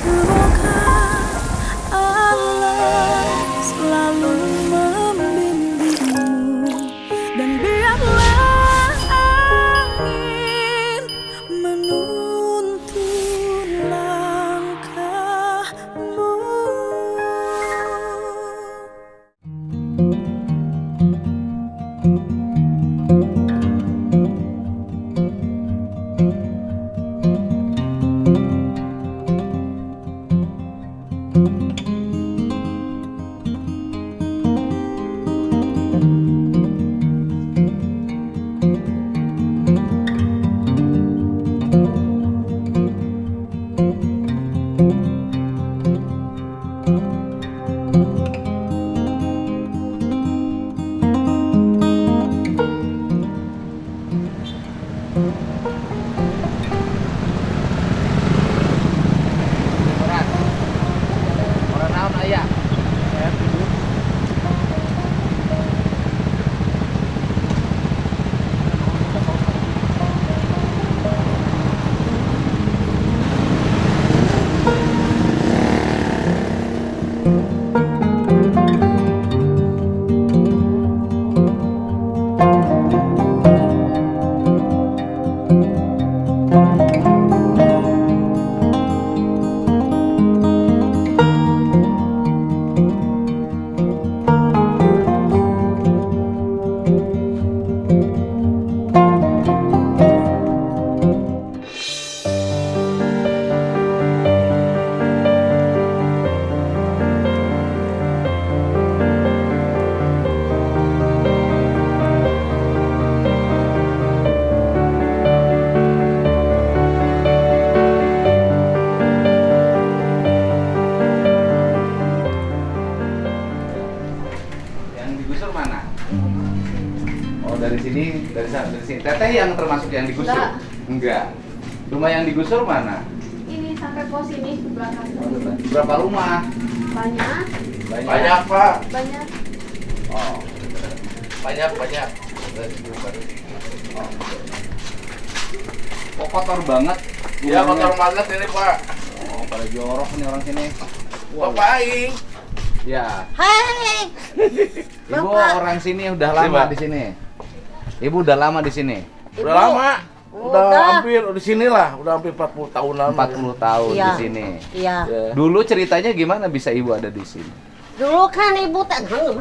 Semoga Allah selalu membimbingmu dan biarlah angin menuntun langkahmu. Orang naon aya? Yang digusur mana? Oh, dari sini, dari sini. Teteh yang termasuk yang digusur? Enggak. Rumah yang digusur mana? Ini sampai pos ini ke belakang. Berapa rumah? Banyak, Banyak, Pak. banyak. Oh. Banyak. Oh, kotor banget. Ya, kotor banget ini, Pak. Oh, pada jorok nih orang sini. Bapak Aing. Ya. Hai, Ibu Bapak. orang sini udah lama Pak. di sini. Ibu udah lama di sini. Udah lama. Udah hampir di sinilah, udah hampir 40 tahunan. 40 tahun Iya. di sini. iya. Ya. Dulu ceritanya gimana bisa ibu ada di sini? Dulu kan ibu tenang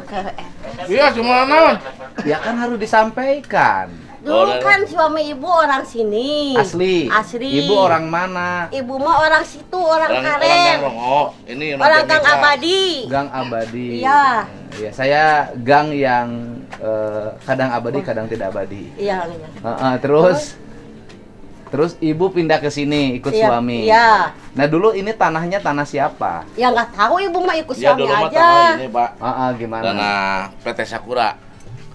Iya, cuma naon? Ya kan harus disampaikan. Dulu Oh, kan suami ibu orang sini. Asli. Asli. Ibu orang mana? Ibu mah orang situ, orang Orang Karen. Oh, ini Orang Gang Jamika. Abadi. Gang Abadi. Iya. Ya, saya gang yang kadang abadi, kadang tidak abadi. Iya. Terus ibu pindah ke sini ikut Iya, suami. Iya. Nah, dulu ini tanahnya tanah siapa? Ya nggak tahu ibu mah ikut Ya, suami dulu mah aja. tanah ini, Pak. Gimana? Tanah PT Sakura.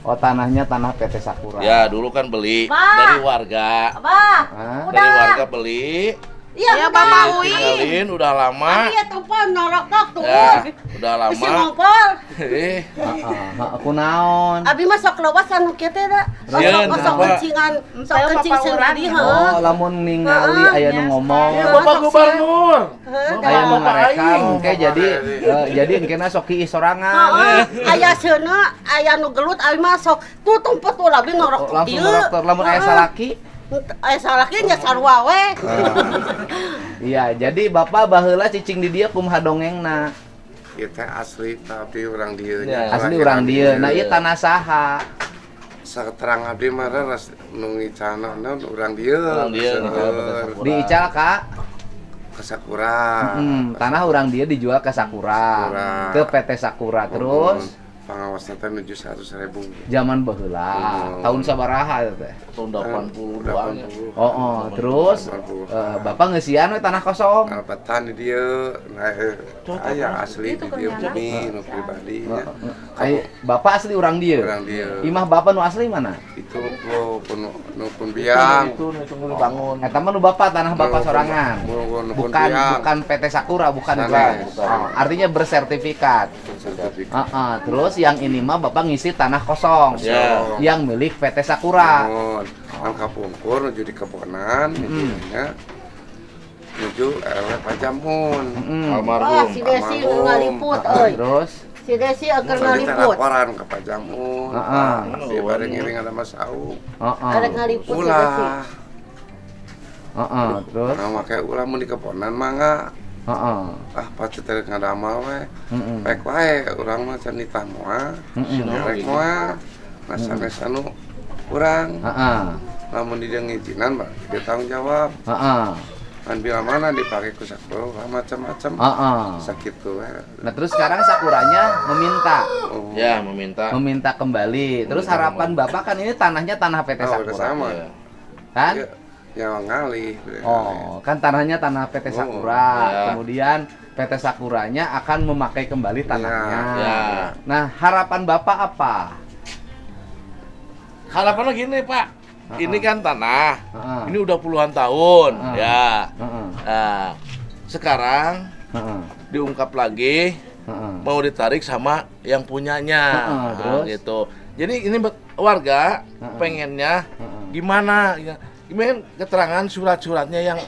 Oh, tanahnya tanah PT Sakura. Ya, dulu kan beli Pak. dari warga. Apa? Hah? Udah. Dari warga beli. Iya, Bapak tinggalin udah lama. Iya tuh Pak, norok tuh. Ya, udah Bisa lama. ngompol. Aku naon. Abi mah sok lewas anu kieu teh da. Sieun, Sok Pak. kencingan, sok kencing sendiri heuh. Oh, lamun ningali aya nu ngomong. Ya, Bapak sok Gubernur. Aya nu ngarekam, Aing. oke jadi engkena sok kieu sorangan. Heeh, aya seuneu, aya nu gelut abi mah sok tutumpet ulah bi ngorok Oh, langsung dokter lamun aya salaki. Aya salaki nya sarua we. Iya, jadi Bapak baheula cicing di dieu kumaha dongengna. Kita asli tapi orang dia Ya, Asli urang dieu. Nah, ieu tanah saha? saketerang abdi mah ras nungi cana naon urang dia Urang dieu, Di Ical, Kak. ke Sakura. Tanah urang dieu dijual ke Sakura. Sakura. Ke PT Sakura terus Pangawasna teh nuju 100.000. zaman baheula. Tahun sabaraha teh? Tahun 82-an ya. Oh, terus Bapak ngeusian we tanah kosong. Alpatan di dia aya asli di dia bumi nu pribadi nya. Bapak asli urang dieu. Urang dia. Imah Bapak nu asli mana? Itu nu pun biang. Itu tunggu dibangun. Eta mah nu Bapak tanah Bapak sorangan. Bukan PT Sakura, bukan. Sanes. Oh, artinya bersertifikat. Sertifikat. Terus yang ini mah Bapak ngisi tanah kosong. Ya. Yang milik PT Sakura. Kan kapungkur nuju di kebonan nya. nuju Pak Jamun. Oh, Almarhum. si Desi Almarhum. ngaliput euy. Terus Si Desi akan Tadi ngaliput. laporan ke Pak Jamun. Heeh. Dia bareng ngiring ada Mas Au. Ada ngaliput si Desi. Ulah. Terus Nah, makanya ulah mun dikeponan mangga. heeh. Pasti teh ngadamal we. Heeh. Rek wae urang mah can ditah moal. Rek moal. Nah, sanes anu urang. Heeh. Lamun dia ngizinan, Pak, dia tanggung jawab. Heeh. Kan bila mana dipakai ku sakulah macam-macam. Heeh. Sakitu we. Nah, terus sekarang Sakuranya meminta Oh. Ya, meminta kembali. Terus harapan Bapak kan ini tanahnya tanah PT Oh, udah Sakura. sama. Kan? Ya, nyawa ngalih. Oh, kan tanahnya tanah PT Sakura. ya. Kemudian PT Sakuranya akan memakai kembali tanahnya. Ya. Nah, harapan Bapak apa? Harapannya gini, Pak. Ini kan tanah. Heeh. Ini udah puluhan tahun, Heeh. ya. Heeh. Nah, sekarang Heeh. diungkap lagi Heeh. mau ditarik sama yang punyanya. Heeh, Nah, terus? gitu. Jadi ini warga Heeh. pengennya Heeh. gimana? Gimana keterangan surat-suratnya yang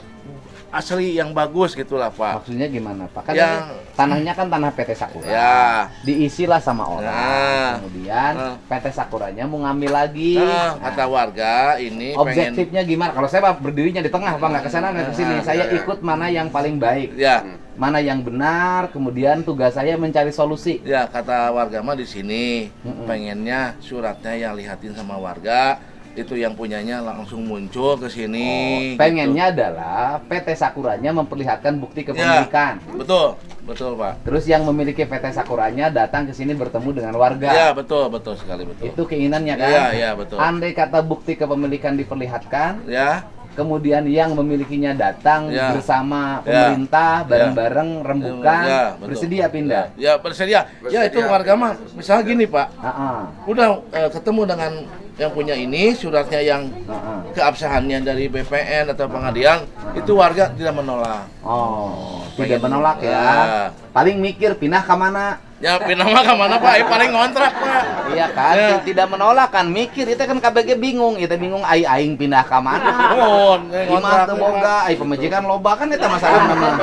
asli yang bagus gitulah, Pak. Maksudnya gimana, Pak? Kan Yang- ini tanahnya kan tanah PT Sakura. Ya. Diisilah sama orang. Nah. Kemudian Nah. PT Sakuranya mau ngambil lagi. Nah, Nah, kata warga ini pengen objektifnya gimana? Kalau saya Pak, berdirinya di tengah, Pak, nggak ke sana nggak ke sini. Nah, Saya ya. ikut mana yang paling baik, ya. mana yang benar. Kemudian tugas saya mencari solusi. Ya, kata warga mah di sini Mm-mm. pengennya suratnya yang lihatin sama warga itu yang punyanya langsung muncul ke sini. Pengennya adalah PT Sakuranya memperlihatkan bukti gitu. kepemilikan. Ya, betul, betul, Pak. Terus yang memiliki PT Sakuranya datang ke sini bertemu dengan warga. Ya, betul, betul sekali, betul. Itu keinginannya kan? Iya, iya, betul. Andai kata bukti kepemilikan diperlihatkan, Ya, kemudian yang memilikinya datang Ya. bersama Ya. pemerintah bareng-bareng rembukan, Ya, betul. bersedia pindah. ya bersedia. Ya, itu Bersedia. warga mah misalnya gini, Pak. Heeh. Udah ketemu dengan yang punya ini, suratnya yang Heeh. keabsahannya dari BPN atau pengadilan, itu warga tidak menolak. Oh, Pengen- tidak menolak ya. Ya. Paling mikir pindah ke mana? Ya, pindah mah kemana, Pak? Paling ngontrak, Pak. Iya kan, Ya. tidak menolak kan, mikir itu kan KBG bingung, itu bingung aing pindah ke mana. Mohon, Gimana teu boga, ai pemajikan loba kan eta masalah nama.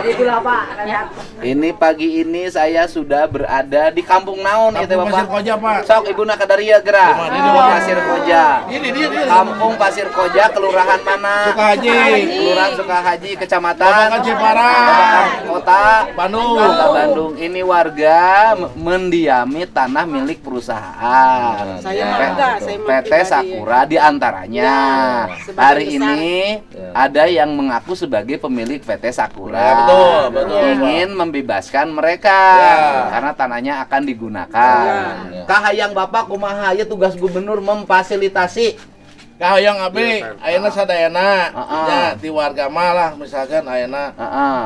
Ini pagi ini saya sudah berada di kampung naon itu Kampung Pasir Bapak. Koja, Pak. Sok Ibuna Kadaria geura. Di mana? Kampung Pasir Koja. Ini dia. Kampung Pasir Koja, kelurahan mana? Sukahaji. Kelurahan Sukahaji, Kecamatan Babakan Jepara. Kota Bandung. Kota Bandung. Ini warga mendiami tanah milik perusahaan. Saya Ya. mah enggak, saya mah PT pribadi. Sakura di antaranya. sebagai Hari besar. ini ada yang mengaku sebagai pemilik PT Sakura. Ya, betul, betul, Ingin membebaskan mereka Ya. karena tanahnya akan digunakan. Ya. Kahayang Bapak kumaha ya tugas gubernur memfasilitasi. Kahayang abi, Iya, Pak. ayeuna sadayana. Heeh. Ya, di warga mah lah misalkan ayeuna Heeh.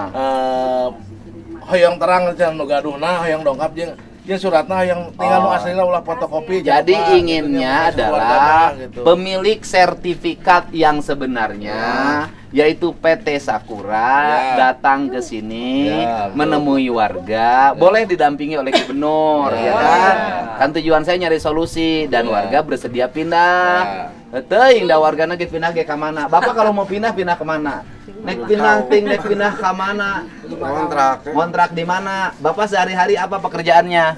hoyong terang can nu gaduhna, hoyong dongkap jeung suratna yang tinggal nu Oh. aslina ulah fotokopi. Jadi jangan lupa, inginnya gitu, adalah warga, gitu. pemilik sertifikat yang sebenarnya yaitu PT Sakura Ya. datang ke sini Ya, betul. menemui warga, boleh didampingi oleh gubernur ya Ya. kan? Kan tujuan saya nyari solusi dan Ya. warga bersedia pindah. Teuing da wargana ge pindah ge ka mana? Bapak kalau mau pindah ke mana? Nek pindah ting nek pindah ka mana? Kontrak. Kontrak di mana? Bapak sehari-hari apa pekerjaannya?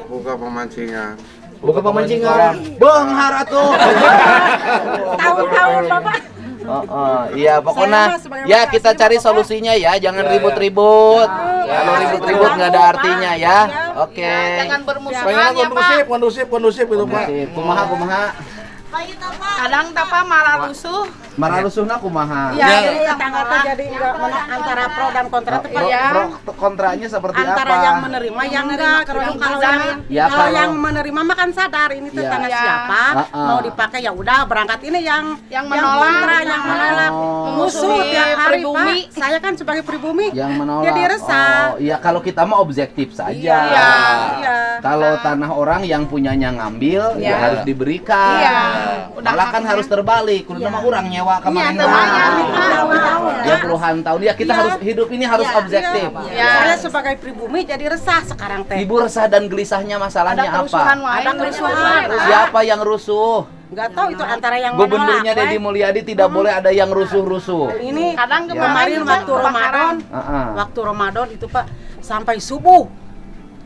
Buka pemancingan. Buka pemancingan. Benghar atuh. Tahun-tahun Bapak. Iya pokoknya Saya mah sebagai ya makasih, kita cari Bapak. solusinya ya, jangan Ya, ribut-ribut. Ya. Kalau Ya. ribut-ribut nggak ada artinya ya. Oke. Jangan Pengennya bermusuhan kondusif gitu, Pak. Kumaha. Kadang tapa malah rusuh. Marah rusuhna kumaha. Ya, Ya. jadi tetangga tuh jadi enggak antara pro dan kontra tuh Pak, ya. Pro kontranya seperti Antara apa? yang menerima yang enggak kalau Ya, kalau kalau- yang menerima mah kan sadar ini tuh Ya. tanah Ya. siapa Heeh. mau dipakai ya udah berangkat ini yang menolak. kontra, yang menolak Oh. musuh Musuhi tiap hari pribumi. Pak saya kan sebagai pribumi Yang menolak. jadi resah. Oh, iya kalau kita mah objektif saja. Iya. Iya. Kalau tanah orang yang punyanya ngambil ya Iya. harus diberikan. Iya. Udah Malah kan haknya. harus terbalik. Kudu mah urang nyewa kemarin. Iya, temannya. Ya puluhan tahun ya kita Iya. harus hidup ini harus Iya, objektif. iya. Saya sebagai pribumi jadi resah sekarang teh. Ibu resah dan gelisahnya masalahnya Ada kerusuhan apa? wae. Ada kerusuhan. Siapa yang rusuh? Nggak tahu itu antara yang Gubernurnya menolak, Deddy Mulyadi tidak boleh ada yang rusuh-rusuh. Ini Kadang Ya. kemarin waktu Ramadan, Heeh. waktu Ramadan itu Pak sampai subuh.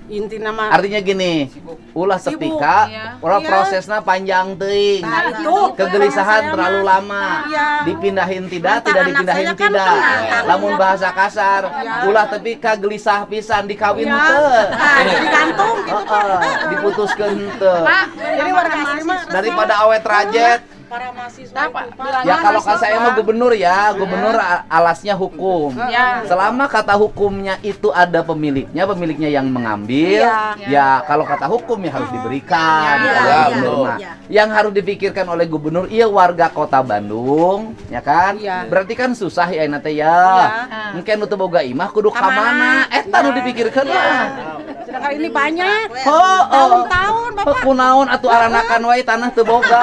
Inti nama Artinya gini, ulah Sibuk, setika, iya. ulah Iya. prosesnya panjang teuing. Nah, itu Kegelisahan saya terlalu mah. lama. Iya. Dipindahin tidak, Lantaran tidak anak dipindahin saya kan tidak. pengantar. Lamun bahasa kasar, Iya. ulah tepika gelisah pisan dikawin Iya. teu. Nah, digantung gitu Pak. Diputuskeun teu. Pak, Jadi warga asli mah Daripada awet rajet. para mahasiswa Pak, itu Pak. Ya kalau kan saya mah gubernur ya, gubernur alasnya hukum. Ya. Selama kata hukumnya itu ada pemiliknya yang mengambil, Iya. ya kalau kata hukum ya harus diberikan. Iya, Ya, iya, gubernur betul. mah. Iya. Yang harus dipikirkan oleh gubernur, iya warga kota Bandung, ya kan? Iya. Berarti kan susah ya nate ya. Iya. Mungkin nu teu boga imah kudu ka Kamana? mana? Eta nu dipikirkeun mah. Sedangkan ini banyak. Oh, Tahun-tahun Bapak. kunaon atuh aranakan wae tanah teu boga.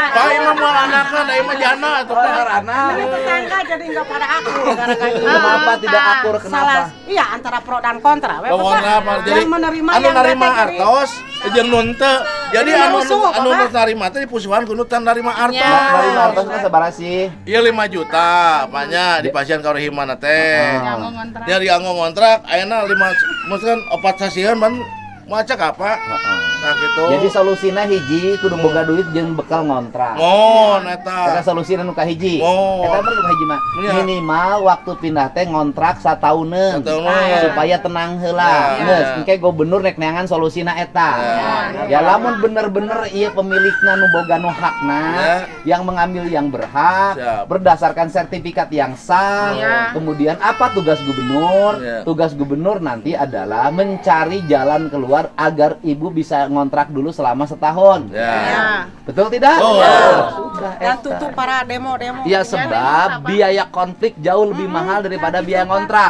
Pak imam mau anakan, da imam jana atuh Oh, Pak. arana. Ini tetangga jadi nggak pada akur gara-gara ini. Kenapa tidak akur? Salah, Kenapa? iya antara pro dan kontra. we, Pokoknya Bapak. apa? Jadi Yang menerima anu yang narima nggak terima. artos, jeung nun teu. Jadi Jadi anu rusuh, anu Bapak. narima teh dipusuhan kudu tan narima artos. Dari artosna sabaraha sih? Ieu 5 juta, apanya di pasien kaurihimana teh. Ah. Yang ngontrak. Dia dianggo ngontrak, ayeuna 5 maksudkan 4 sasihan ban macak apa? Nah gitu. Jadi solusina hiji kudu boga duit jeung bekal ngontrak. Mon Eta eta. solusina nu kahiji. Oh. Eta mah nu kahiji mah. Iya. Minimal waktu pindah teh ngontrak satauneun Satauneun. supaya tenang heula. Ya. Geus engke gubernur rek neangan solusina eta. Ya lamun bener-bener ieu pemilikna nu boga nu hakna, yang mengambil yang berhak Siap. berdasarkan sertifikat yang sah. Iya. Kemudian apa tugas gubernur? Iya. Tugas gubernur nanti adalah mencari jalan keluar agar ibu bisa ngontrak dulu selama setahun. Ya. Betul tidak? Oh. Ya, sudah. Dan eta. tutup para demo-demo. Ya sebab biaya konflik jauh lebih mahal daripada biaya ngontrak.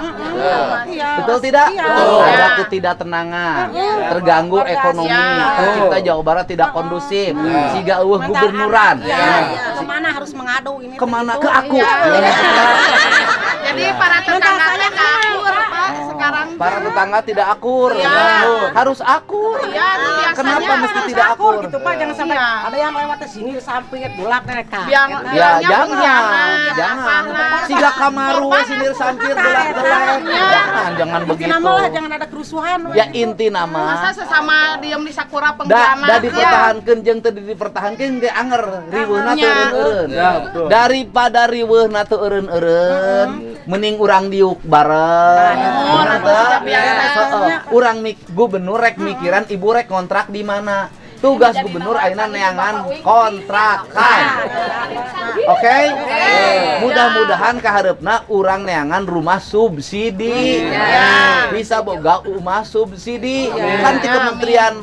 Iya. Betul tidak? Iya. Betul. Iya. Ada ketidaktenangan, terganggu Warga ekonomi, Iya. tercipta Jawa Barat tidak kondusif, siga eueuh Mental gubernuran. anak, iya, iya. Kemana harus mengadu ini? Kemana itu? ke aku? Iya. Jadi para tetangga nggak akur, Pak. Sekarang Para tetangga tidak akur. Iya. Harus akur. Iya, itu biasanya Kenapa mesti Harus tidak akur? gitu Pak, jangan sampai Iya. ada yang lewat ke sini samping bulak mereka. biang Ya bilangnya jangan, pengkhianat, jangan. apa. Siga kamaru sinir sampir belak-belak. Jangan Inti begitu. nama lah, jangan ada kerusuhan. Ya inti nama. Masa sesama diem di Sakura Da pengkhianat. dipertahankeun jeung teu dipertahankeun ge anger riweuhna teu Ya. eureun-eureun. Ya, betul. Daripada riweuhna teu eureun-eureun, mending urang diuk bareng. Oh, Bener nanti teu? sudah biasa. Heeh. Urang gubernur rek mikiran ibu rek kontrak di mana. Tugas gubernur ayeuna neangan kontrakan. Oke? Mudah-mudahan kahareupna urang neangan rumah subsidi. Bisa boga rumah subsidi. Kan ti Kementerian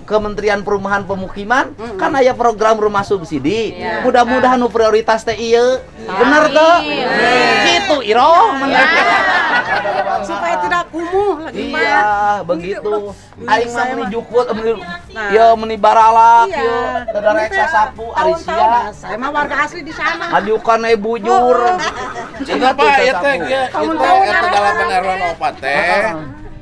Kementerian Perumahan Pemukiman kan aya program rumah subsidi. Mudah-mudahan nu prioritas teh ieu. Bener tuh? Gitu Iroh. Supaya tidak kumuh lagi Pak. Iya, begitu. Aing mah Saya meni mah- jukut, meni Nah. ya meni baralak, Iya. ya teu rek sasapu ari Tahun-tahun, sia. saya mah warga asli di sana. Ajukan bujur. Cenah Pak ieu teh ieu teh eta dalapan RW 4 teh.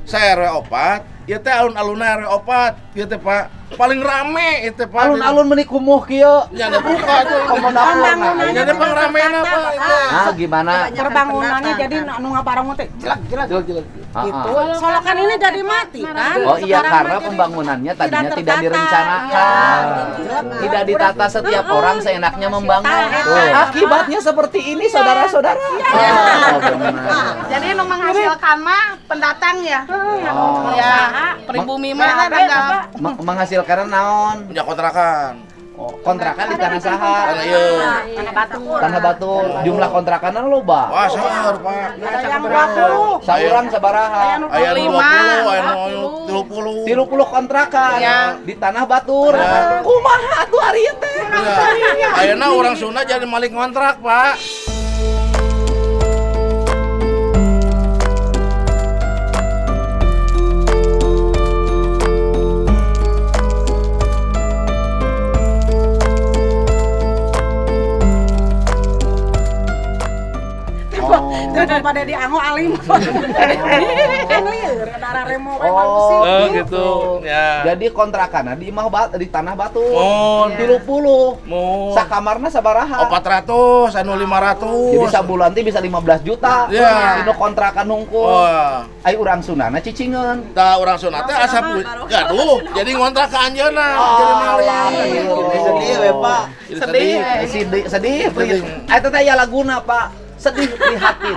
Saya RW 4, ieu teh alun-alunna RW 4, ieu teh Pak. Paling rame itu Pak. Alun-alun meni kumuh kieu. Ya ada buka tuh. Pembangunannya Jadi pengramena Pak itu. Ah, gimana? Perbangunannya jadi nu ngabareng teh jelek-jelek. Ah, Gitu. ah. Solokan ini jadi mati kan. Oh iya, Sekarang karena mah jadi pembangunannya tadinya tidak tertata. direncanakan. Iya. Tidak ditata setiap orang seenaknya membangun. Betul. Akibatnya seperti ini, saudara-saudara. Oh, benar. Jadi nu menghasilkan mah pendatang ya. Oh. Ya, pribumi mah ada Menghasilkan naon? Punya kontrakan. Oh, kontrakan di tanah saha? Karena ieu. Tanah batu. Tanah batu. Jumlah kontrakanna loba. Wah, seueur Pak. Ada yang 20. Saurang sabaraha? Aya nu 25, 20, aya nu 30. 30 kontrakan Ya. di tanah batur. Ya. Kumaha atuh ari teh? Ya. Ayeuna orang Sunda jadi malik kontrak, Pak. Jangan pada diango alim. Kan lieur darah remo we bagus sih. Oh gitu. Ya. Jadi kontrakan di imah di tanah batu. Oh, 30. Mau Sakamarna sabaraha? 400, anu 500. Jadi sabulan teh bisa 15 juta. Ya. Dino kontrakan hungkul. Oh. Ai urang sunana cicingeun. Da urang sunat teh asa gaduh. Jadi ngontrak ka anjeunna. Jadi maling. Sedih we, Pak. Sedih. Eta teh aya laguna, Pak. Sedih prihatin.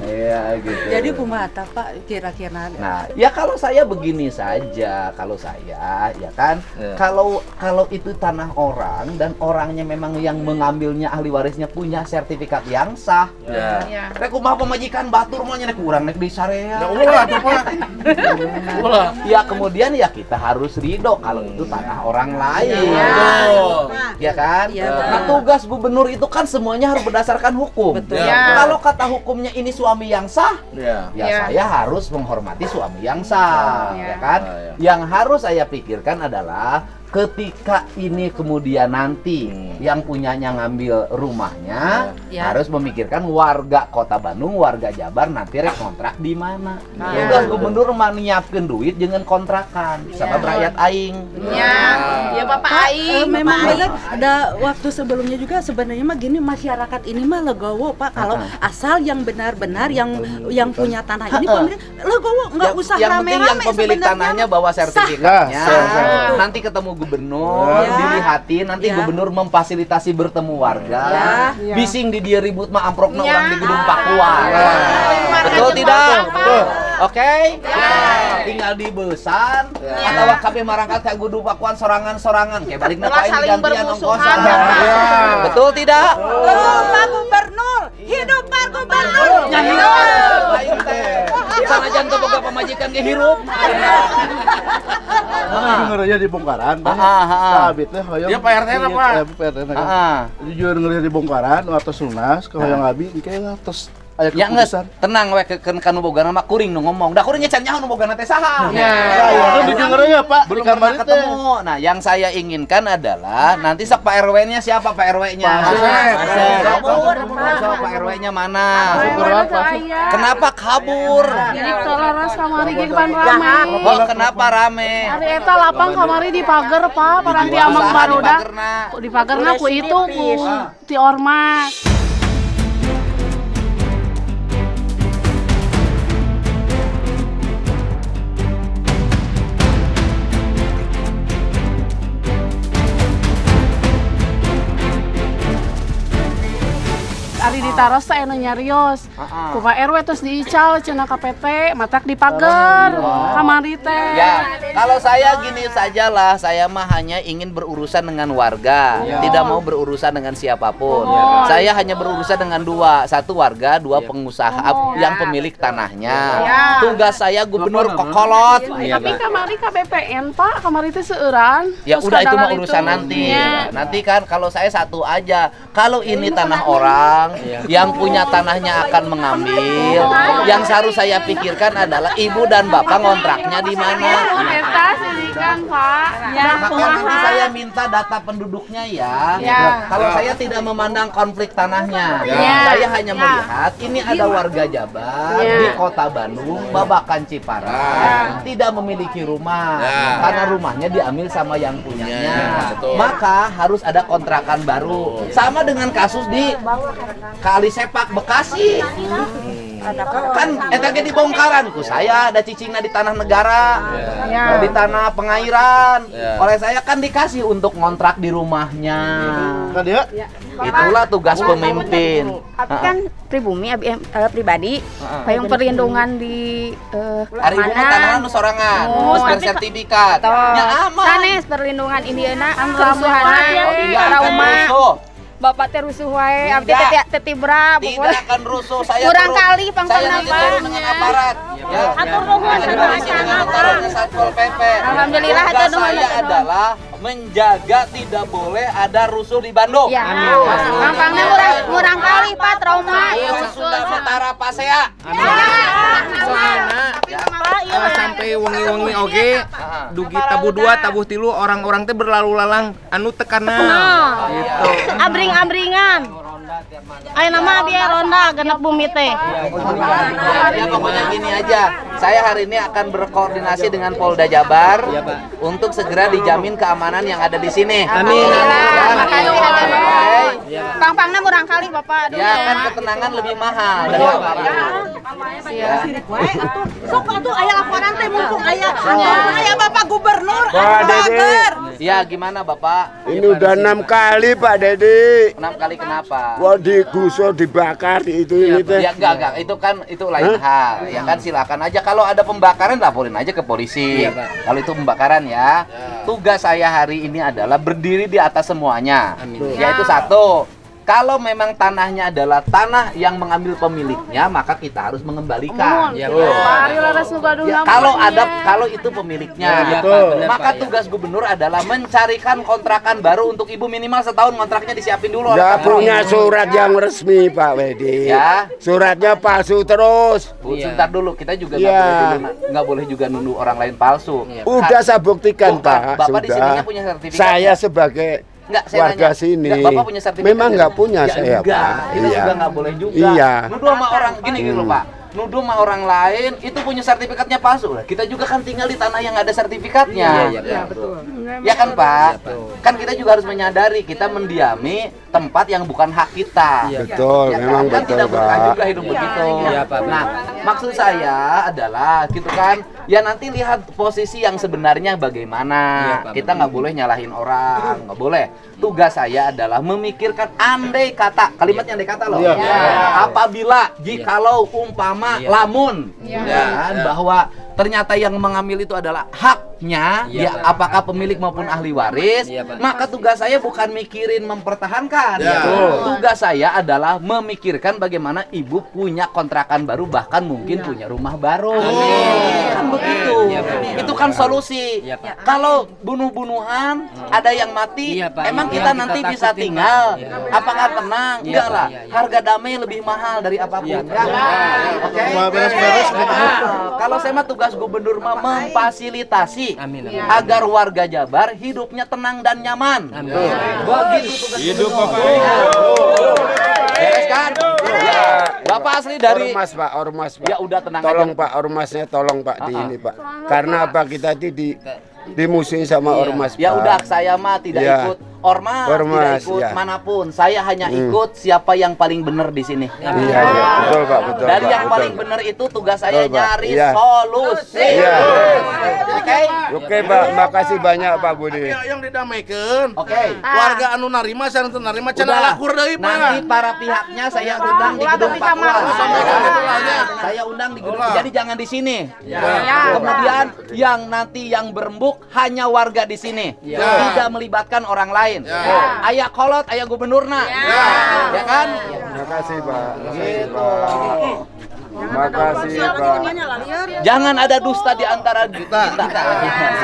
Iya gitu. Jadi kumaha Pak kira-kira? Nah, ya kalau saya begini saja, kalau saya ya kan, kalau itu tanah orang dan orangnya memang yang mengambilnya ahli warisnya punya sertifikat yang sah. Ya. Rek kumaha pemajikan batur mah nya rek urang rek di sarea. Ya ulah tuh Pak. Ulah. Ya kemudian ya kita harus ridho kalau itu tanah orang lain. Betul. Ya kan? Iya, Nah, tugas gubernur itu kan semuanya harus berdasarkan hukum. Betul. Ya. Kalau kata hukumnya ini suami yang sah, Ya. ya saya harus menghormati suami yang sah, ya kan? Ya. Yang harus saya pikirkan adalah ketika ini kemudian nanti yang punyanya ngambil rumahnya Ya. harus memikirkan warga Kota Bandung, warga Jabar nanti rek kontrak di mana. Tugas gubernur mah nyiapkeun duit jeung kontrakan sama rakyat aing. Ya Bapak Aing. Memang benar ada waktu sebelumnya juga sebenarnya mah gini masyarakat ini mah legowo Pak kalau asal yang benar-benar yang punya tanah ini pemilik legowo nggak usah yang penting rame-rame yang pemilik sebenarnya tanahnya mah. bawa sertifikatnya. Sah. Nanti ketemu gubernur, Ya. dilihatin, nanti Ya. gubernur memfasilitasi bertemu warga. Ya. Bising di dia ribut mah amprokna Ya. orang di gedung Pakuan. Ya. Betul tidak? Betul. Oke? Tinggal dibesan atau kabeh marangkat ka gedung Pakuan sorangan-sorangan kayak balikna Ulah pae saling digantian bermusuhan. ongkosan. Ya. Betul tidak? Betul Pak Gubernur, hidup Pak Gubernur. Ya hirup. Aing teh. Sanajan teu boga pamajikan ge hirup. Dengernya di bongkaran, Pak. Ah. Abit teh hoyong. Dia Pak RT na, Pak. Pak RT na. Ah. Jujur dengernya di bongkaran atas lunas ke hoyong abi engke atas aya Ya geus, keputusan. tenang we kanu bogana mah kuring nu ngomong. Da kuring nyecan nyaho nu bogana teh saha. Ya, dengernya Pak Belum di kamar pernah teh. ketemu. Nah, yang saya inginkan adalah nanti Pak RW-nya siapa Pak RW-nya? Kabur. Pak RW-nya mana? Kenapa kabur? Jadi tolaras kamari ge pan rame. Oh, kenapa rame? Ari eta lapang kamari di pagar Pak, paranti amang Usaha di barudak. pagerna. Di pagarna ku itu ku ti ormas. Ari ditaros teh anu nyarios. Ku Pak RW terus diical cenah KPT, matak di pagar. Kamari teh. Ya, kalau saya gini sajalah, saya mah hanya ingin berurusan dengan warga, tidak mau berurusan dengan siapapun. Saya hanya berurusan dengan dua, satu warga, dua pengusaha yang pemilik tanahnya. Tugas saya gubernur kokolot. Tapi kamari KBPN Pak, kamari teh seueuran. Ya Terus udah itu mah kadalar urusan itu. nanti. Ya. Nanti kan kalau saya satu aja. Kalau ini tanah orang, yang punya tanahnya akan mengambil. Yang harus saya pikirkan adalah ibu dan bapak ngontraknya di mana. Eta sih kan Pak. Ya, Maka nanti saya minta data penduduknya ya. Ya. Kalau saya tidak memandang konflik tanahnya, Ya. saya hanya melihat ini ada warga Jabar Ya. di Kota Bandung, Babakan Ciparai, tidak memiliki rumah karena rumahnya diambil sama yang punyanya. betul. Maka harus ada kontrakan baru. Sama dengan kasus di Kali Sepak Bekasi. Kan eta ge dibongkaran ku saya ada cicingna di tanah negara. Di tanah pengairan. Oleh saya kan dikasih untuk ngontrak di rumahnya. Kan dia Itulah tugas pemimpin. Abi kan pribumi, abi pribadi, payung perlindungan di Hari ibu mah tanahan nu sorangan, terus bersertifikat. Ya aman. sanes perlindungan Indiana, Kan kerusuhana, Tidak akan trauma, rusuh. bapak teh rusuh wae, abdi Tidak. teh tibra, Tidak akan rusuh. Saya Kurang turun. kali pangkal Saya nanti napa. turun dengan aparat. Ya. Atur nuhun Saya di sini dengan tarunnya Satpol PP. Alhamdulillah, Tugas atur nuhun, saya atur nuhun. adalah menjaga tidak boleh ada rusuh di Bandung. ya. Pangkalnya murang kali Pak trauma. Sesunda Setara Pasea. Sampai wengi-wengi oge dugi tabuh 2 tabuh 3 orang-orang teh berlalu lalang anu tekana gitu. Abring-abringan. Ayo nama dia ronda genep bumi teh. Ya pokoknya gini aja. Saya hari ini akan berkoordinasi dengan Polda Jabar untuk segera dijamin keamanan yang ada di sini. Amin. Pang-pangna murang kali Bapak. Ya kan ketenangan lebih mahal dari apapun. Sok atuh aya laporan teh mumpung aya Bapak Gubernur Pak Dede. Ya gimana Bapak? Ini udah 6 kali Pak Dede. 6 kali kenapa? Wah digusur, dibakar, ini teh. Ya enggak, itu lain hal. Ya kan silakan aja kalau ada pembakaran laporin aja ke polisi. Kalau itu pembakaran ya. Tugas saya hari ini adalah berdiri di atas semuanya. Yaitu satu, kalau memang tanahnya adalah tanah yang mengambil pemiliknya, maka kita harus mengembalikan. Kalau itu pemiliknya, maka tugas gubernur adalah mencarikan kontrakan baru untuk ibu minimal setahun kontraknya disiapin dulu. Nggak punya surat yang resmi Pak Wedi. Ya. Suratnya palsu terus. Sebentar dulu, kita juga nggak boleh juga nuduh orang lain palsu. Udah saya buktikan Pak. Bapak di Sudah. sininya punya sertifikat. Saya sebagai warga sini. Bapak punya sertifikat? Memang nggak punya Ya, saya enggak. Pak. Kita juga nggak boleh juga. Iya. Nuduh sama orang gini loh Pak. Nuduh sama orang lain itu punya sertifikatnya palsu. Kita juga kan tinggal di tanah yang ada sertifikatnya. Iya, betul. Ya kan Pak? Kan kita juga harus menyadari kita mendiami tempat yang bukan hak kita. Betul, Ya memang kan betul tidak berkah Pak. juga hidup begitu. Nah, maksud saya adalah gitu kan. Ya nanti lihat posisi yang sebenarnya bagaimana. Kita nggak boleh nyalahin orang, nggak boleh. Tugas saya adalah memikirkan andai kata, kalimatnya andai kata loh. Apabila, jikalau, umpama, lamun, bahwa ternyata yang mengambil itu adalah haknya, apakah pemilik maupun ahli waris, maka tugas saya bukan mikirin mempertahankan. Tugas saya adalah memikirkan bagaimana ibu punya kontrakan baru, bahkan mungkin punya rumah baru. Kan begitu. Itu kan solusi. Kalau bunuh-bunuhan, ada yang mati, emang kita nanti bisa tinggal? Apakah tenang? Enggak lah. Harga damai lebih mahal dari apapun. Oke. Kalau saya mah tugas gubernur mah memfasilitasi agar warga Jabar hidupnya tenang dan nyaman. Begitu tugas Hidup gubernur. Bapak. Beres kan? Ya. Bapak asli dari Ormas Pak. Ya udah tenang Tolong aja. Pak, ormasnya tolong Pak di ini Pak. Karena apa kita dimusuhin sama ormas Pak. Ya udah saya mah tidak ikut ormas, tidak ikut manapun. Saya hanya ikut siapa yang paling benar di sini. Iya, betul Pak, betul. Dari Pak, yang betul. paling benar itu tugas saya Betul, Pak. nyari Iya. solusi. Iya. Oke. Oke Pak, makasih banyak Pak Budi. Yang didamaikan. Oke. Warga anu narima sareng teu narima cenah Udah. lakur deui Nanti Pak. para pihaknya saya undang di gedung Papua. Saya undang di gedung. Jadi jangan di sini. Kemudian yang nanti yang berembuk hanya warga di sini. Tidak melibatkan orang lain. Ayah kolot, ayah gubernurna. Ya kan? Makasih Pak. Makasih Pak. Makasih Pak. Jangan ada dusta di antara kita.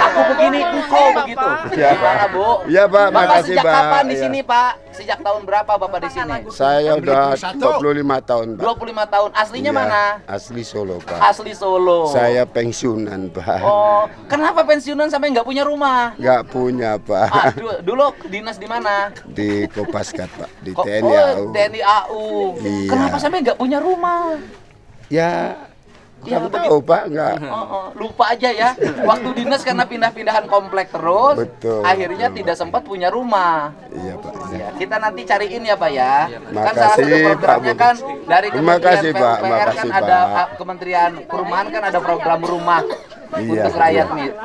Aku begini, engkau begitu. Iya Pak. Gimana, Bu? Iya Pak, Bapak makasih sejak Pak. kapan di Iya. sini, Pak? Sejak tahun berapa Bapak di sini? Saya udah 25 tahun Pak. 25 tahun. Aslinya Iya, mana? Asli Solo Pak. Asli Solo. Saya pensiunan Pak. Oh, kenapa pensiunan sampai nggak punya rumah? Nggak punya Pak. Dulu dinas di mana? Di Kopaskat Pak, di Kok- TNI oh, AU. TNI AU. Iya. Kenapa sampai nggak punya rumah? Ya, Ya, nggak tahu Pak, nggak. Lupa aja ya. Waktu dinas karena pindah-pindahan komplek terus, Betul. akhirnya tidak sempat punya rumah. Iya Pak. Ya, kita nanti cariin ya Pak ya. Kan salah satu Makasih, programnya Pak. kan dari Terima Kementerian kasih, Pak. PUPR kan Makasih, ada Pak. Kementerian Perumahan kan ada program rumah Iya, untuk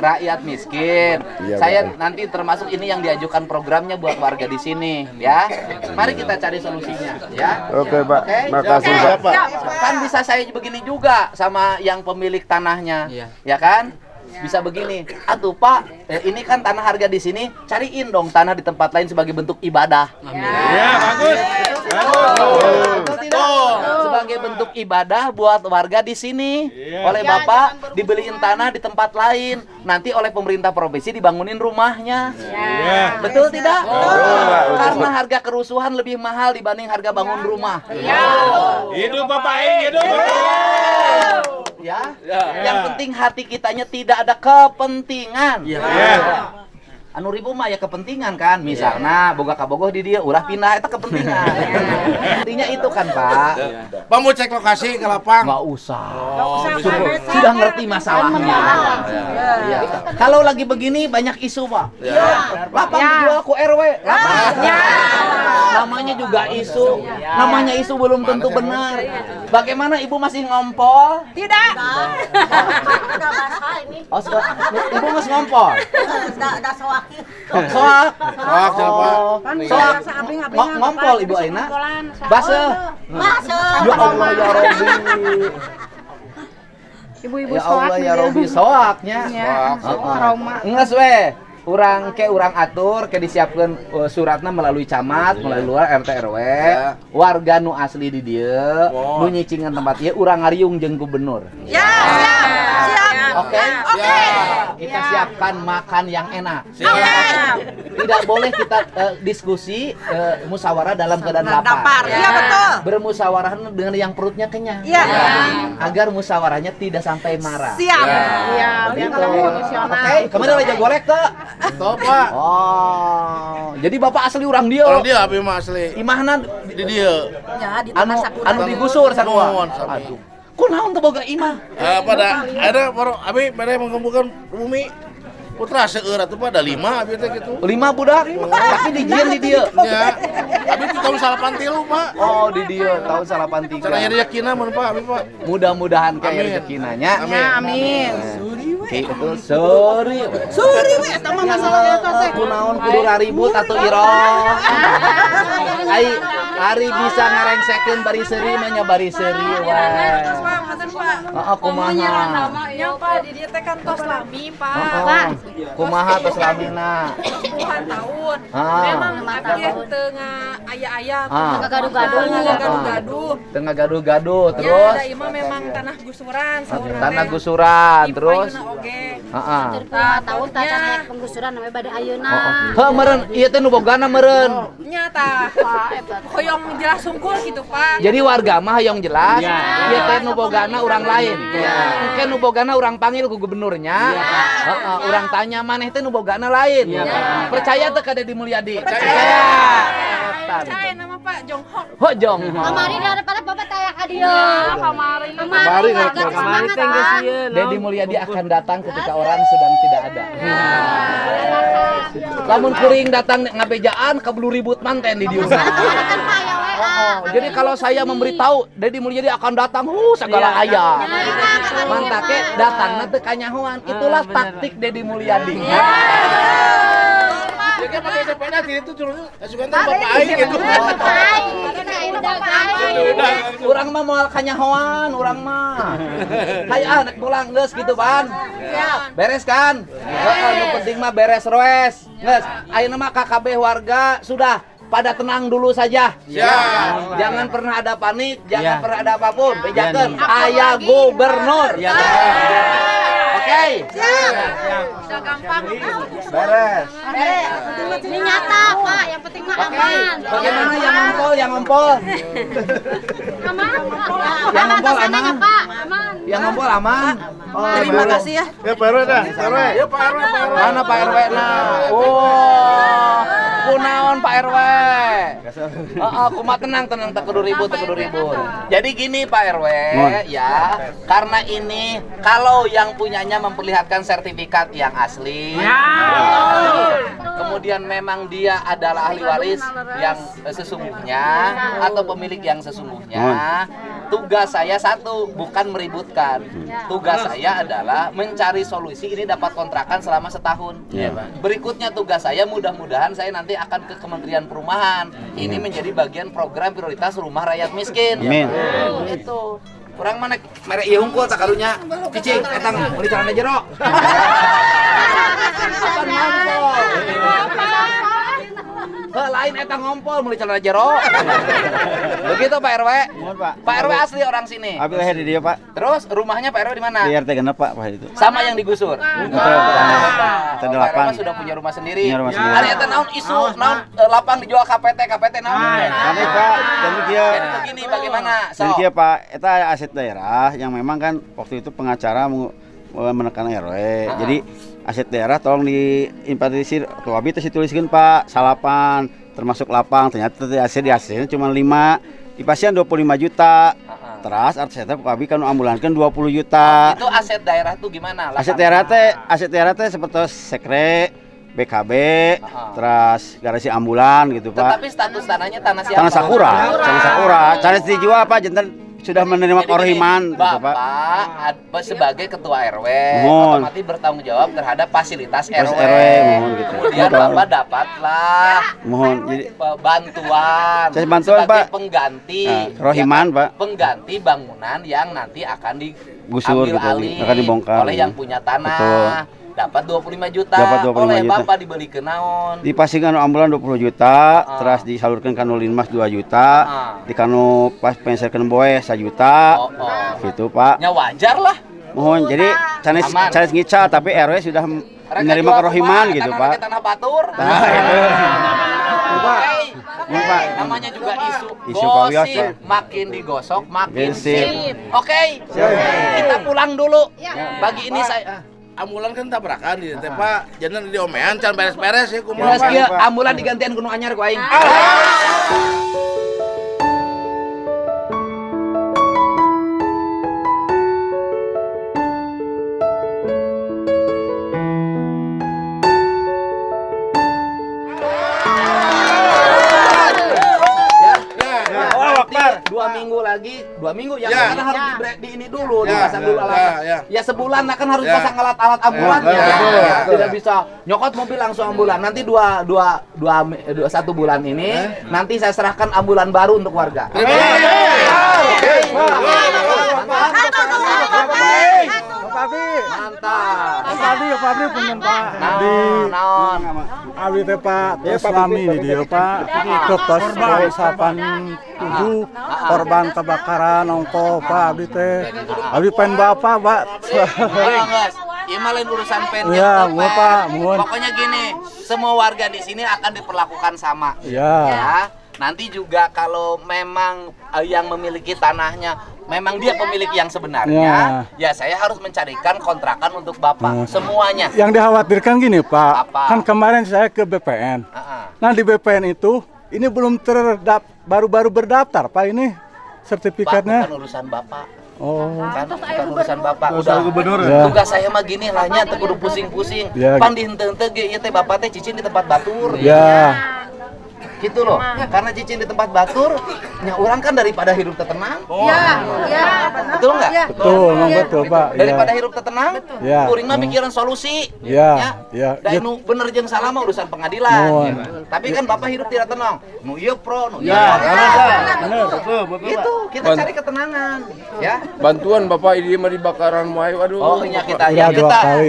rakyat miskin. Iya, Saya Pak. nanti termasuk ini yang diajukan programnya buat warga di sini ya. Mari kita cari solusinya ya. Oke Pak, Oke? makasih Oke. Pak. Kan bisa saya begini juga sama yang pemilik tanahnya, ya kan? Bisa begini, atuh Pak, ini kan tanah harga di sini, cariin dong tanah di tempat lain sebagai bentuk ibadah. Ya, bagus. Betul tidak? Sebagai bentuk ibadah buat warga di sini. Oleh Bapak dibeliin tanah di tempat lain, nanti oleh pemerintah provinsi dibangunin rumahnya. Betul tidak? Karena harga kerusuhan lebih mahal dibanding harga bangun rumah. Hidup Bapak Ing, hidup. Ya. Yang penting hati kitanya tidak ada kepentingan. anu ribu mah ya kepentingan kan, misalnya boga kabogoh di dia ulah pindah itu kepentingan. Intinya itu kan Pak. Pak mau cek lokasi ke lapang? Nggak usah. Sudah ngerti masalahnya. Iya. Kalau lagi begini banyak isu Pak. Lapang dijual ku RW. Namanya juga isu. Namanya isu belum tentu benar. Bagaimana Ibu masih ngompol? Tidak. Oh, Ibu masih ngompol. Dah soak. Soak. Soak Ngompol Ibu Aina. Base. Ya Allah ya Rabbi. Ibu-ibu Ya Allah ya Rabbi soaknya. Trauma. Nges we. Urang atur ke disiapkan suratna melalui camat, melalui luar RT RW. Warga nu asli di dieu, nu nyicingan tempat ieu urang ngariung jeung gubernur. Ya, siap. Oke. Kita siapkan makan yang enak. Tidak boleh kita diskusi musyawarah dalam keadaan lapar. Iya betul. Bermusyawarah dengan yang perutnya kenyang. Iya. Agar musyawarahnya tidak sampai marah. Siap. Iya, biar Gitu. lebih emosional. Oke, kemarin aja golek tuh. Tuh Pak. Oh, jadi Bapak asli orang dia. Orang dia abi mah asli. Imahna Di dia. Ya, di anu digusur sarua. Nuhun, sami. Aduh. Kunaon teu boga imah? Pada ada baru abi pada mengumpulkan bumi putra seueur atuh Pak ada 5 abi teh gitu. 5 budak, tapi dijieun di dieu. Ya. Abi itu tahun 83 Pak. Oh, di dieu tahun 83. Caranya rezekinya mun Pak abi Pak. Mudah-mudahan kayak Amin. rezekinanya nya. Amin. Amin. Itu sorry we eta mah masalah eta teh. Kunaon kudu raribut atuh iroh. Ai ari bisa ngarengsekeun bari seuri mah nya bari seuri we. Heeh, kumaha? Ya Pak, di dia teh kan tos lami, Pak. Heeh. Kumaha tos lamina? 10 tahun. Memang Dia tengah aya-aya, gaduh-gaduh. Tengah gaduh-gaduh Ya, terus da ieu mah memang tanah gusuran saurna. tanah gusuran terus. Heeh. 10 tahun tata naik penggusuran namanya pada ayeuna. Heuh meureun ieu teh nu bogana meureun. Nya tah. Hoyong jelas sungkul gitu, Pak. Jadi warga mah hayong jelas, ieu teh nu bogana urang lain. Engke nu bogana urang panggil ku gubernurnya. Heeh, urang tanya maneh teh nu bogana lain. Percaya teu ka Dedi Mulyadi? Percaya. Percaya nama Pak Jonghok. Ho jong. Kamari daripada bapak tanya ka dieu. Kamari. Kamari semangat Pak. Dedi Mulyadi akan datang ketika orang sedang tidak ada. Lamun kuring datang ngabejaan kabelu ribut manten di dieu. Jadi kalau saya memberitahu Dedi Mulyadi akan datang, segala ayah. Mantake datangna teu kanyahoan. Itulah taktik Dedi Mulyadi. Jadi pakai sepeda di itu curugnya suka teh bapak aing gitu. Urang mah moal kanyahoan, urang mah. Hayang nek pulang geus kitu ban. Beres kan? Heeh, nu penting mah beres roes. Geus, ayeuna mah KKB warga sudah pada tenang dulu saja. Siap. Jangan pernah ada panik, jangan pernah ada apapun. Bejakeun aya gubernur. Oke. Udah gampang. Beres. Ini nyata Pak, yang penting mah aman. Bagaimana yang ngompol? Yang ngompol aman. Pak, aman. Yang ngompol aman. Oh, Terima kasih ya. Ya Pak RW dah, Pak RW. Ya Pak RW. Mana Pak RW nah? Oh, kunaon Pak RW? Kumaha tenang tak kudu ribut. Jadi gini Pak RW ya, karena ini kalau yang punyanya memperlihatkan sertifikat yang asli, kemudian memang dia adalah ahli waris yang sesungguhnya atau pemilik yang sesungguhnya, tugas saya satu, bukan meributkan. Tugas saya adalah mencari solusi ini dapat kontrakan selama setahun. Berikutnya tugas saya mudah-mudahan saya nanti akan ke Kementerian Perumahan. Ini menjadi bagian program prioritas rumah rakyat miskin. Itu. Kurang mana merek ieu hungkul tak karunya. Cicing eta meuli calana jero. Apa ngompol? Lain eta ngompol meuli calana jero. Begitu Pak RW. Pak RW asli orang sini. Abi lahir di dia, Pak. Terus rumahnya Pak RW di mana? Di RT genep, Pak, itu. Sama yang digusur. Pak RW sudah punya rumah sendiri. Hari eta naon isu naon lapang dijual KPT naon? Kami Pak, jadi dia Jadi begini bagaimana? jadi dia Pak, eta aset daerah yang memang kan waktu itu pengacara menekan RW. Jadi aset daerah tolong diinventarisir. Tuh abi teh dituliskeun Pak, salapan termasuk lapang. Ternyata di cuma 5, dipasien 25 juta. Terus aset Pak abi kan ambulankeun 20 juta. Itu aset daerah tuh gimana? Aset daerah teh seperti sekre, BKB, terus garasi ambulan gitu Pak. Tetapi status tanahnya tanah siapa? Tanah Sakura. Tanah dijual Pak, jantan sudah menerima korohiman gitu, Pak. Bapak sebagai ketua RW mohon. otomatis bertanggung jawab terhadap fasilitas RW. Mohon gitu. Kemudian Bapak dapatlah Mohon jadi bantuan saya bantuan sebagai Pak pengganti rohiman ya, Pak. Pengganti bangunan yang nanti akan Gusur diambil gitu, alih akan dibongkar oleh yang punya tanah. Betul. Dapat 25 juta. Dapat 25 oleh juta. Bapak dibelikeun naon? Dipasingkan ambulan 20 juta, terus disalurkan kanu Linmas 2 juta, di kanu pas pensiun boe 1 juta. Gitu Pak. Ya wajar lah. Mohon jadi canis ngica tapi RW sudah menerima kerohiman gitu Pak. Tanah batur. Pak. Namanya juga isu Pak Wios, gosip. Pak. Makin digosok makin Sip. Oke. Kita pulang dulu. Bagi ini saya ambulan kan tabrakan gitu teh Pak. Jangan diomean can beres-beres ya kumaha. Geus kieu ambulan digantian kuno anyar ku aing. Dua minggu ya, karena harus di ini dulu, dipasang dulu alat. Ya sebulan kan harus pasang alat-alat ambulan Tidak bisa nyokot mobil langsung ambulan. Nanti satu bulan ini nanti saya serahkan ambulan baru untuk warga. Mantap. Pabri punya Pak. Naon. Abi teh Pak, suami di dia Pak. Kertas 87 korban kebakaran ongko Pak abi teh. Abi pengen Bapak, Pak. Iya mah lain urusan pen ya, Pak. Pokoknya gini, semua warga di sini akan diperlakukan sama. Ya. Nanti juga kalau memang yang memiliki tanahnya memang dia pemilik yang sebenarnya, ya saya harus mencarikan kontrakan untuk Bapak semuanya. Yang dikhawatirkan gini Pak, kan kemarin saya ke BPN. Nah di BPN itu ini belum baru berdaftar Pak ini sertifikatnya. Pak, bukan urusan Bapak. Oh. Kan bukan urusan Bapak. Udah gubernur tugas saya mah gini lahnya teu kudu pusing-pusing. Pan di henteu-henteu ge ieu teh Bapak teh cicing di tempat batur. Gitu loh, karena cicing di tempat batur, nya orang kan daripada hidup tenang. Betul nggak? Betul Pak. Daripada hidup tenang, kuring mah mikiran solusi. Dan nu bener jeung salah mah urusan pengadilan. Tapi kan Bapak hidup tidak tenang. Nu ieu pro, nu ieu betul. Itu kita cari ketenangan, ya. Bantuan Bapak ini mah dibakaran wae, aduh. Oh iya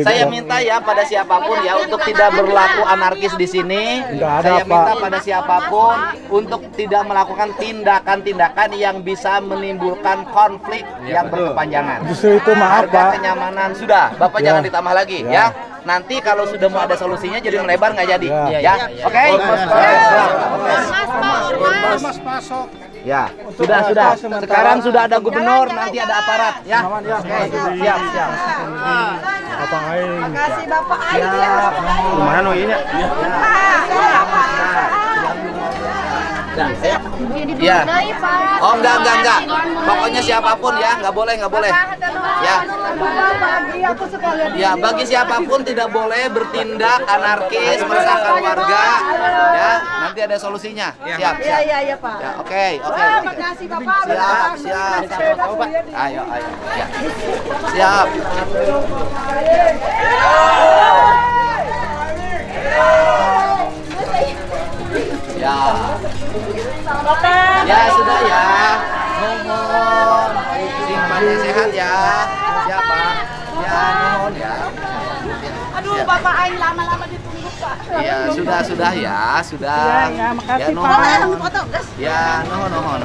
saya minta ya pada siapapun ya untuk tidak berlaku anarkis di sini. Saya minta pada siapapun untuk tidak melakukan tindakan-tindakan yang bisa menimbulkan konflik yang berkepanjangan. Justru itu maaf Pak. Kenyamanan sudah, Bapak jangan ditambah lagi ya. Nanti kalau sudah mau ada solusinya jadi melebar nggak jadi, ya. Oke? Mas masuk. Ya, sudah. Sekarang sudah ada gubernur, nanti ada aparat, ya. Oke, siap. Bapak Aing. Makasih Bapak Aing ya. Lumayan oh iya. Ya. Oh enggak. Pokoknya siapapun ya, nggak boleh. Ya. Ya, bagi siapapun tidak boleh bertindak anarkis, meresahkan warga. Ya, nanti ada solusinya. Siap. Iya Pak. Ya, oke. Makasih Bapak. Siap. Ayo. Ya. Siap. Ya. Ya sudah ya. Mohon simpannya sehat ya. Siapa? Ya mohon ya. Aduh Bapak Aing lama-lama ditunggu Pak. Ya sudah ya. Ya makasih Pak. Ya, nuhun.